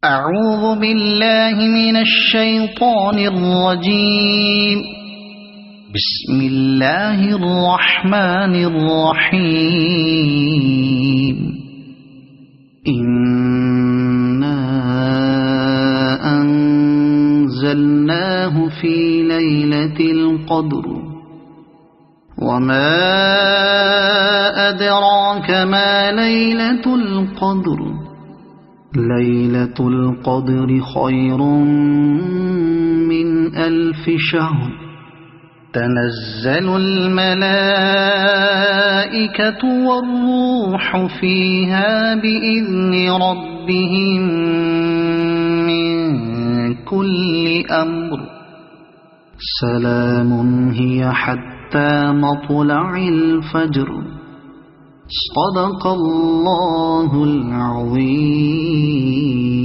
اعوذ باللہ من الشیطان الرجیم بسم اللہ الرحمن الرحیم انا انزلناہ فی لیلۃ القدر وما ادراک ما لیلۃ القدر ليلة القدر خير من 1000 شهر تنزل الملائكة والروح فيها بإذن ربهم من كل أمر سلام هي حتى مطلع الفجر صدق اللہ العظیم.